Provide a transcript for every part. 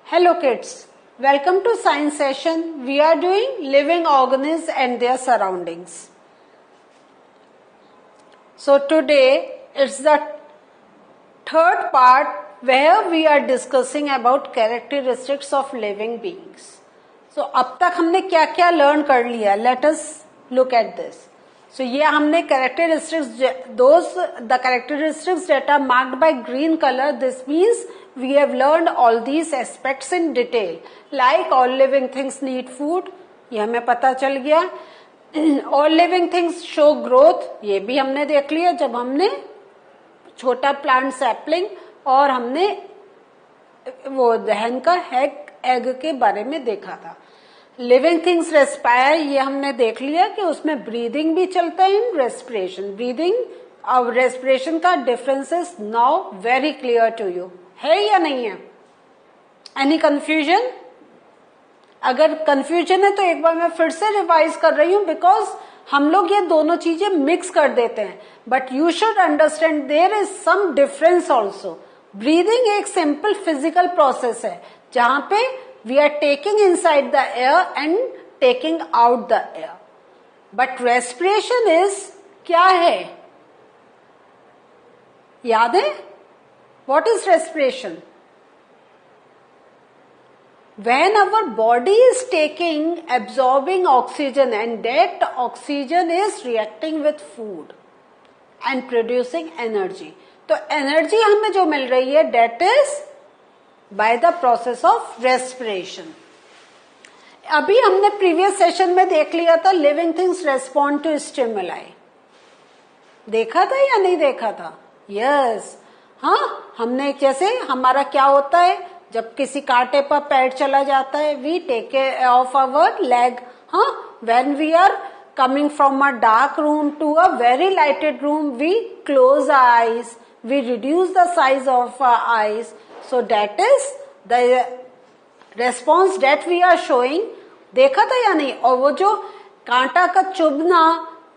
Hello kids, welcome to science session. We are doing living organisms and their surroundings. So today it's the third part where we are discussing about characteristics of living beings. So अब तक हमने क्या क्या learn कर लिया? Let us look at this. So ये हमने characteristics, the characteristics that are marked by green color, this means we have learned all these aspects in detail. Like all living things need food, ये हमें पता चल गया. All living things show growth, ये भी हमने देख लिया जब हमने छोटा प्लांट सैपलिंग और हमने वो दहन का एग के बारे में देखा था. लिविंग थिंग्स रेस्पायर, ये हमने देख लिया कि उसमें ब्रीदिंग भी चलता है इन रेस्पिरेशन. ब्रीदिंग और रेस्पिरेशन का difference is now very clear to you. है या नहीं है? Any confusion? अगर कंफ्यूजन है तो एक बार मैं फिर से रिवाइज कर रही हूं, बिकॉज हम लोग ये दोनों चीजें मिक्स कर देते हैं. But you should understand there is some difference also. Breathing एक सिंपल फिजिकल प्रोसेस है जहां पे we are taking inside the air and taking out the air. But respiration is क्या है? याद है? What is respiration? When our body is absorbing oxygen and that oxygen is reacting with food and producing energy. तो energy हमें जो मिल रही है that is by the process of respiration. अभी हमने प्रीवियस सेशन में देख लिया था living things respond to stimuli. देखा था या नहीं देखा था? यस. हाँ, हमने जैसे हमारा क्या होता है जब किसी कांटे पर पैर चला जाता है, we take off our leg. हाँ, when we are coming from a dark room to a very lighted room, we close our eyes, we reduce the size of our eyes. So that is the response that we are showing. देखा था या नहीं? और वो जो कांटा का चुभना,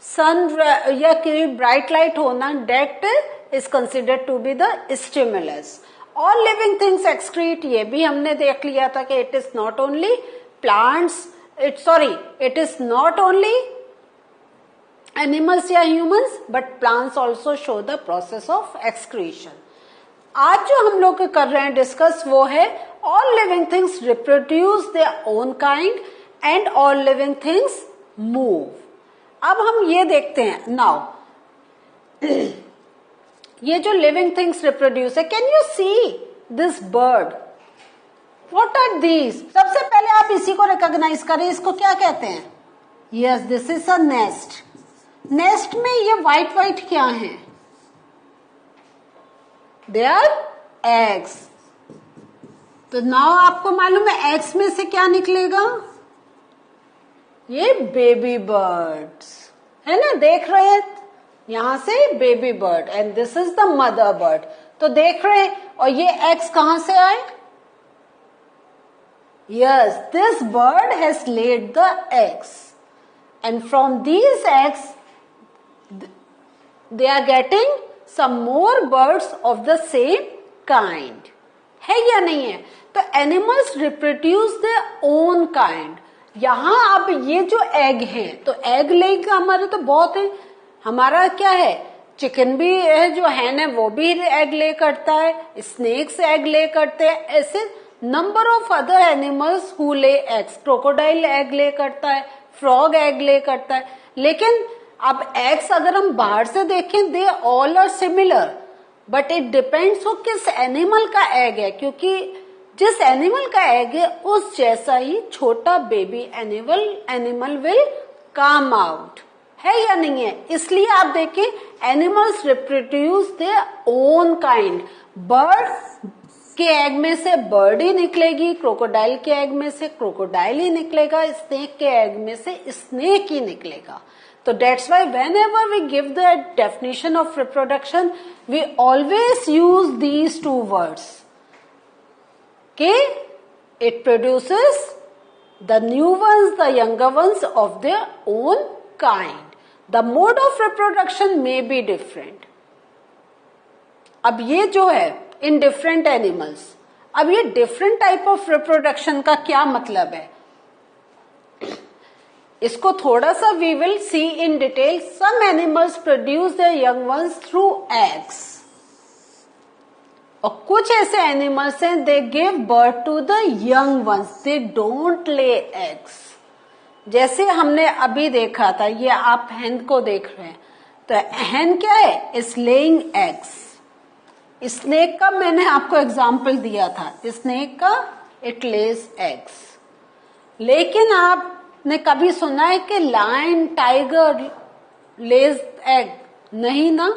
सन या कोई ब्राइट लाइट होना, that is considered to be the stimulus. All living things excrete, ये भी हमने देख लिया था कि it is not only plants, it is not only animals या humans, but plants also show the process of excretion. आज जो हम लोग कर रहे हैं डिस्कस वो है all living things reproduce their own kind and all living things move. अब हम ये देखते हैं नाउ ये जो लिविंग थिंग्स रिप्रोड्यूस है, can you see this bird? What are these? सबसे पहले आप इसी को रिकॉग्नाइज करें. इसको क्या कहते हैं? Yes, this is a nest. Nest में ये व्हाइट व्हाइट क्या है? They are eggs. तो नाउ आपको मालूम है एग्स में से क्या निकलेगा? ये बेबी बर्ड्स है ना, देख रहे हैं यहां से baby bird and this is the mother bird. तो देख रहे हैं. और ये एग्स कहां से आए? Yes, this bird has laid the eggs and from these eggs they are getting some more birds of the same kind. है या नहीं है? तो animals reproduce their own kind. यहां अब ये जो एग है, तो एग लेग हमारे तो बहुत है. हमारा क्या है? चिकन भी है, जो हैन है वो भी एग ले करता है, स्नेक्स एग ले करते हैं. ऐसे number of other animals who lay eggs. Crocodile egg ले करता है, फ्रॉग एग ले करता है. लेकिन अब एग्स अगर हम बाहर से देखें, they all are similar, but it depends हो किस एनिमल का एग है, क्योंकि जिस एनिमल का एग है उस जैसा ही छोटा baby animal will come out. है या नहीं है? इसलिए आप देखें animals reproduce their own kind. Bird के एग में से बर्ड ही निकलेगी, क्रोकोडाइल के एग में से क्रोकोडाइल ही निकलेगा, स्नेक के एग में से स्नेक ही निकलेगा. So that's why whenever we give the definition of reproduction, we always use these two words. Okay? It produces the new ones, the younger ones of their own kind. The mode of reproduction may be different. अब ये जो है in different animals, अब ये different type of reproduction का क्या मतलब है, इसको थोड़ा सा we will see in detail. Some animals produce their young ones through eggs, और कुछ ऐसे एनिमल्स हैं they give birth to the young ones, they don't lay eggs. जैसे हमने अभी देखा था, ये आप हेन को देख रहे हैं, तो हेन क्या है, इज लेइंग एग्स. स्नेक का मैंने आपको एग्जाम्पल दिया था, स्नेक का इट लेज एग्स. लेकिन आपने कभी सुना है कि लायन टाइगर लेज एग? नहीं ना,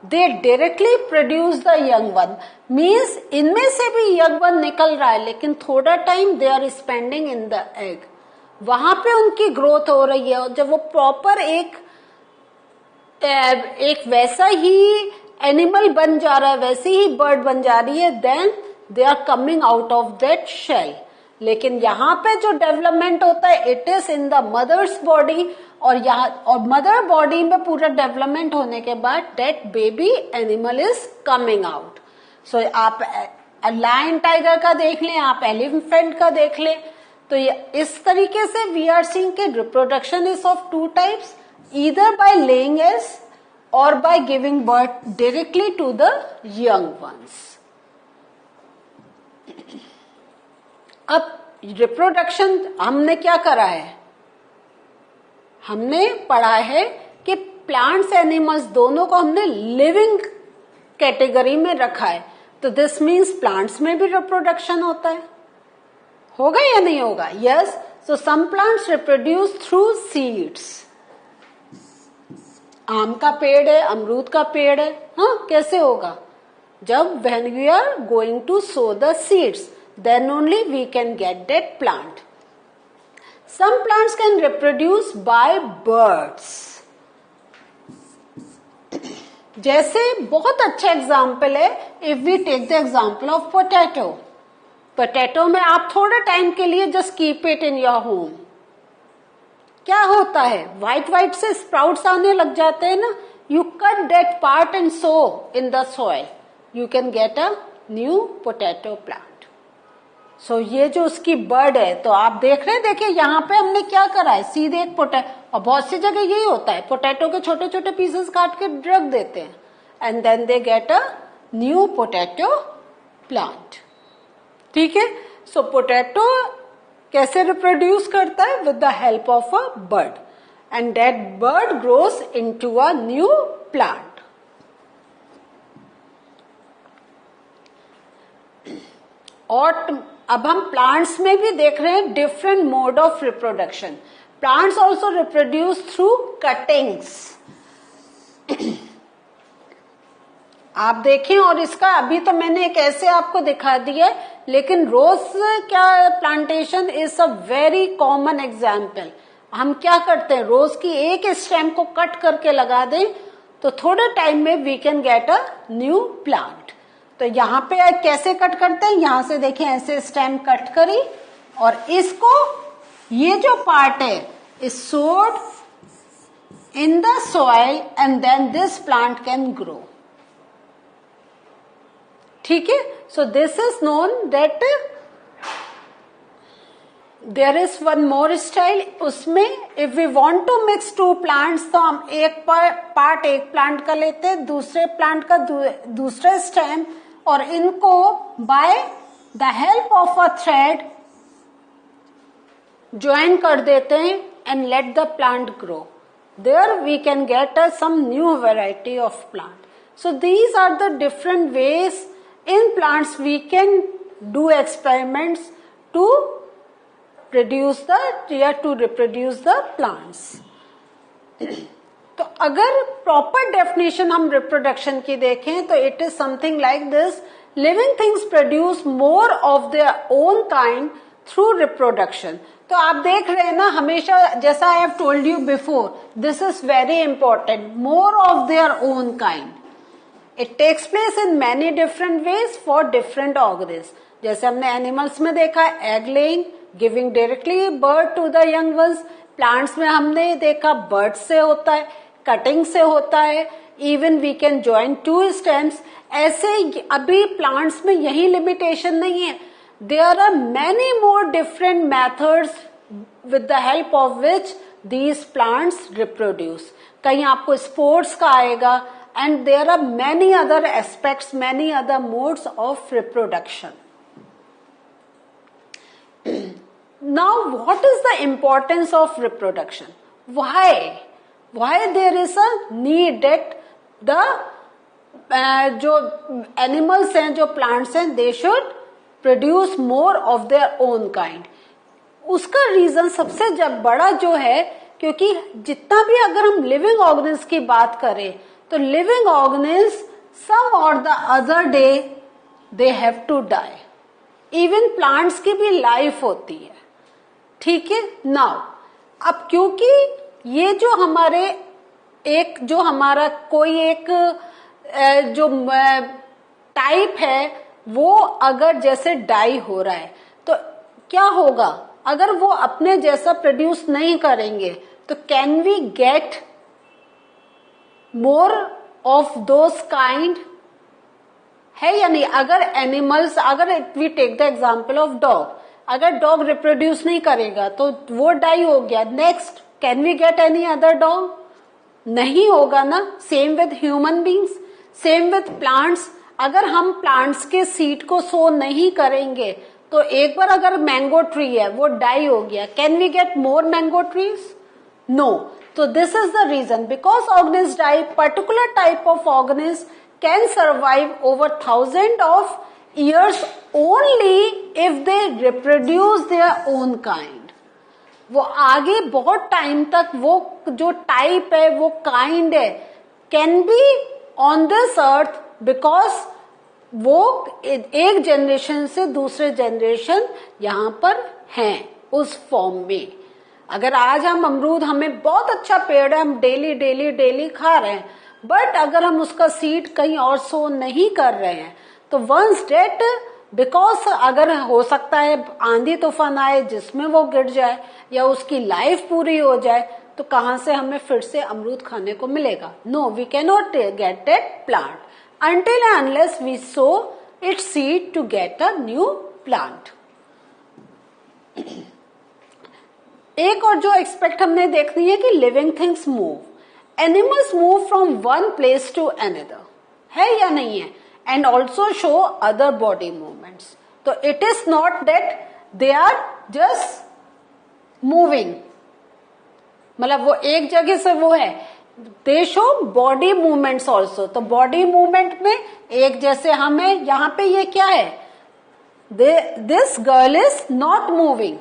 दे directly produce the young one. Means इनमें से भी यंग वन निकल रहा है, लेकिन थोड़ा time they are spending in the egg, वहां पे उनकी ग्रोथ हो रही है. और जब वो प्रॉपर एक वैसा ही एनिमल बन जा रहा है, वैसी ही बर्ड बन जा रही है, then they are coming out of that shell. लेकिन यहाँ पे जो डेवलपमेंट होता है it is in the mother's body, और मदर बॉडी में पूरा डेवलपमेंट होने के बाद that baby animal is coming out. So आप लायन टाइगर का देख लें, आप एलिफेंट का देख लें, तो इस तरीके से वी आर सीइंग कि reproduction is of two types, either by laying eggs और by giving birth directly to the young ones. अब रिप्रोडक्शन हमने क्या करा है, हमने पढ़ा है कि प्लांट्स एनिमल्स दोनों को हमने लिविंग कैटेगरी में रखा है. तो दिस मीन्स प्लांट्स में भी रिप्रोडक्शन होता है, होगा या नहीं होगा? Yes. So some plants reproduce through seeds. आम का पेड़ है, अमरूद का पेड़ है, हाँ कैसे होगा? जब when we are going to sow the seeds, then only we can get that plant. Some plants can reproduce by birds. जैसे बहुत अच्छा एग्जाम्पल है, if we take the example of potato. Potato में आप थोड़े टाइम के लिए just keep it in your home, क्या होता है, व्हाइट व्हाइट से स्प्राउट्स आने लग जाते हैं ना. You cut that part and sow in the soil, you can get a new potato plant. So ये जो उसकी बर्ड है, तो आप देख रहे हैं, देखिए यहाँ पे हमने क्या करा है, सीधे एक पोटैटो, और बहुत सी जगह यही होता है, पोटैटो के छोटे छोटे पीसेस काट के रख देते हैं and then they get a new potato plant. ठीक है. सो पोटैटो कैसे रिप्रोड्यूस करता है, with the help of a bird, and that bird grows into a new plant. और अब हम प्लांट्स में भी देख रहे हैं different mode of reproduction. Plants also reproduce through cuttings. आप देखें, और इसका अभी तो मैंने एक ऐसे आपको दिखा दिया, लेकिन रोज क्या plantation is a very common example. हम क्या करते हैं, रोज की एक स्टेम को कट करके लगा दें, तो थोड़े टाइम में we can get a new plant. तो यहाँ पे कैसे कट करते हैं, यहां से देखें, ऐसे स्टेम कट करी, और इसको, ये जो पार्ट है is sowed in the soil and then this plant can grow. ठीक है. So this is known that there is one more style. उसमें if we want to mix two plants, तो हम एक पार्ट एक प्लांट का लेते हैं, दूसरे प्लांट का दूसरा स्टेम, और इनको by the help of a thread join कर देते हैं and let the plant grow. There we can get some new variety of plant. So these are the different ways in plants we can do experiments to reproduce the plants. तो अगर proper definition हम reproduction की देखें, तो it is something like this. Living things produce more of their own kind through reproduction. तो आप देख रहे हैं ना, हमेशा, जैसा I have told you before, this is very important, more of their own kind. It takes place in many different ways for different organisms. जैसे हमने एनिमल्स में देखा, egg laying, giving directly birth to the young ones. Plants में हमने देखा bird से होता है. कटिंग से होता है, even we can join two stems. ऐसे अभी प्लांट्स में यही लिमिटेशन नहीं है, there are many more different methods with the help of which these plants reproduce. कहीं आपको स्पोर्ट्स का आएगा, and there are many other aspects, many other modes of reproduction. Now, what is the importance of reproduction? Why there is a need that the जो animals हैं, जो plants हैं, they should produce more of their own kind? उसका reason सबसे जब बड़ा जो है, क्योंकि जितना भी अगर हम लिविंग ऑर्गेनिज्म की बात करें तो living organism some or the other day they have to die. इवन प्लांट्स की भी लाइफ होती है, ठीक है। नाउ अब क्योंकि ये जो हमारे एक जो हमारा कोई एक जो टाइप है वो अगर जैसे डाई हो रहा है तो क्या होगा, अगर वो अपने जैसा प्रोड्यूस नहीं करेंगे तो can we get more of those kind, है या नहीं। अगर एनिमल्स, अगर we take the example of dog, अगर डॉग रिप्रोड्यूस नहीं करेगा तो वो डाई हो गया, next can we get any other dog, नहीं होगा ना। Same with human beings, same with plants. अगर हम प्लांट्स के सीड को सो नहीं करेंगे तो एक बार अगर मैंगो ट्री है वो डाई हो गया, can we get more mango trees, no. तो this is the reason, because organism die, particular type of organism can survive over thousands of years only if they reproduce their own kind. वो आगे बहुत time तक वो जो type है, वो kind है, can be on this earth, because वो एक जनरेशन से दूसरे जनरेशन यहाँ पर हैं उस फॉर्म में। अगर आज हम अमरूद, हमें बहुत अच्छा पेड़ है, हम डेली डेली डेली खा रहे हैं, बट अगर हम उसका सीड कहीं और सो नहीं कर रहे हैं तो वंस डेट, बिकॉज अगर हो सकता है आंधी तूफान आए जिसमें वो गिर जाए या उसकी लाइफ पूरी हो जाए, तो कहां से हमें फिर से अमरूद खाने को मिलेगा। No, we can not get that plant until unless we sow its seed to get a new plant. एक और जो एक्सपेक्ट हमने देखनी है कि living things move, animals move from one place to another, है या नहीं है, and also show other body movements. तो it is not that they are just moving, मतलब वो एक जगह से वो है, they show body movements also. तो बॉडी मूवमेंट में एक जैसे हमें यहाँ पे ये क्या है, this girl is not moving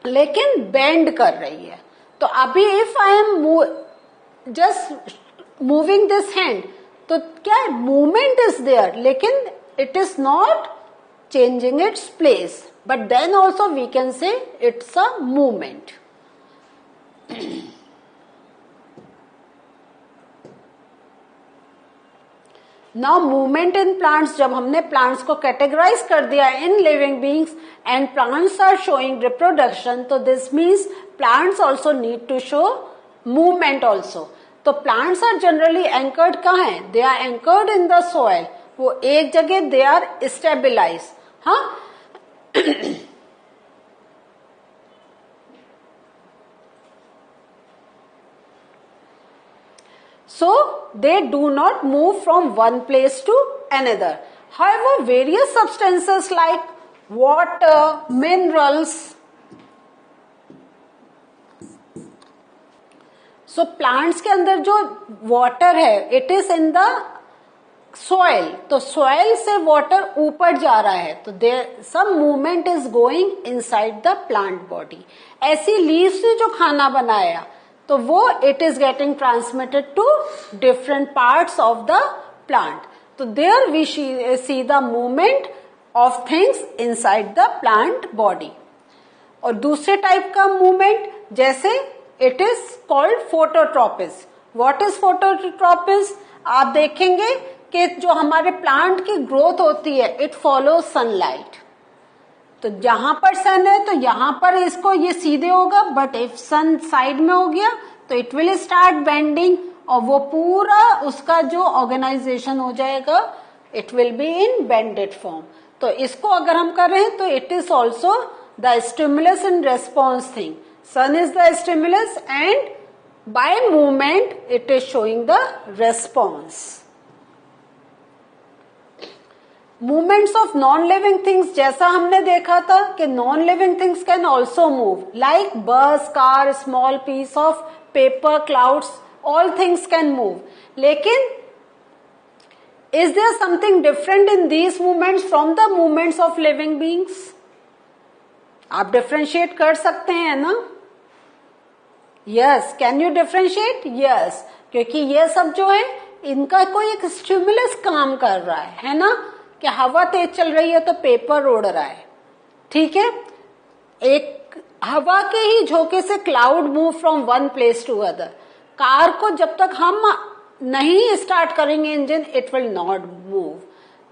लेकिन बेंड कर रही है। तो अभी if I am just moving this hand तो क्या है, मूवमेंट इज देयर लेकिन it is not changing its place, but then also we can say it's a movement. Now movement in plants, जब हमने प्लांट्स को कैटेगराइज कर दिया in living beings and plants are showing reproduction, तो this means plants also need to show movement also. तो plants are generally anchored कहाँ है, they are anchored in the soil, वो एक जगह दे आर स्टेबिलाइज। हाँ, so they do not move from one place to another. However, various substances like water, minerals, so plants के अंदर जो water है, it is in the soil, तो soil से water ऊपर जा रहा है, तो there some movement is going inside the plant body. ऐसी leaves से जो खाना बनाया तो वो it is getting transmitted to different parts of the plant. तो there we see the movement of things inside the plant body. और दूसरे टाइप का मूवमेंट जैसे it is called phototropism. What is phototropism, आप देखेंगे कि जो हमारे प्लांट की ग्रोथ होती है इट फॉलो सनलाइट। तो जहां पर सन है तो यहां पर इसको ये सीधे होगा, बट इफ सन साइड में हो गया तो इट विल स्टार्ट बेंडिंग और वो पूरा उसका जो ऑर्गेनाइजेशन हो जाएगा it will be in bended form. तो इसको अगर हम कर रहे हैं तो it is also the stimulus in response thing. Sun is the stimulus and by movement it is showing the response. Movements of non living things, जैसा हमने देखा था कि non living things can also move like bus, car, small piece of paper, clouds, all things can move. लेकिन is there something different in these movements from the movements of living beings? आप differentiate कर सकते हैं ना? Yes, can you differentiate? Yes, क्योंकि ये सब जो है इनका कोई एक स्टिमुलस काम कर रहा है ना, कि हवा तेज चल रही है तो पेपर उड़ रहा है, ठीक है। एक हवा के ही झोंके से cloud move from one place to other. Car को जब तक हम नहीं स्टार्ट करेंगे engine it will not move.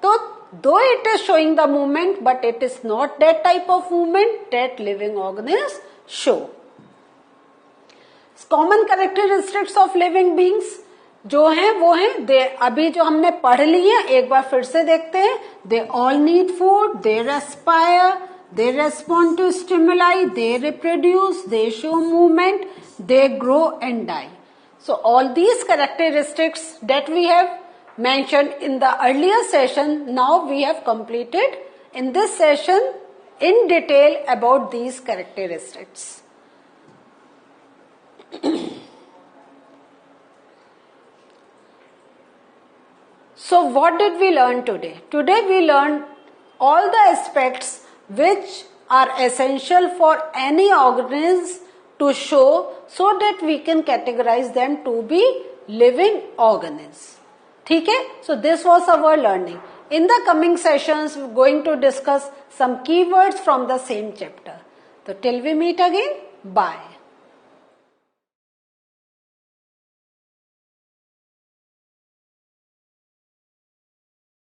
तो दो it is showing the movement but it is not that type of movement that living organism show. Common characteristics of living beings जो है वो है, दे अभी जो हमने पढ़ ली है एक बार फिर से देखते हैं। They all need food, they respire, they respond to stimuli, they reproduce, they show movement, they grow and die. So all these characteristics that we have mentioned in the earlier session, now we have completed in this session in detail about these characteristics. So what did we learn today? Today we learned all the aspects which are essential for any organism to show so that we can categorize them to be living organisms. ठीक है? So this was our learning. In the coming sessions, we're going to discuss some keywords from the same chapter. So till we meet again, bye.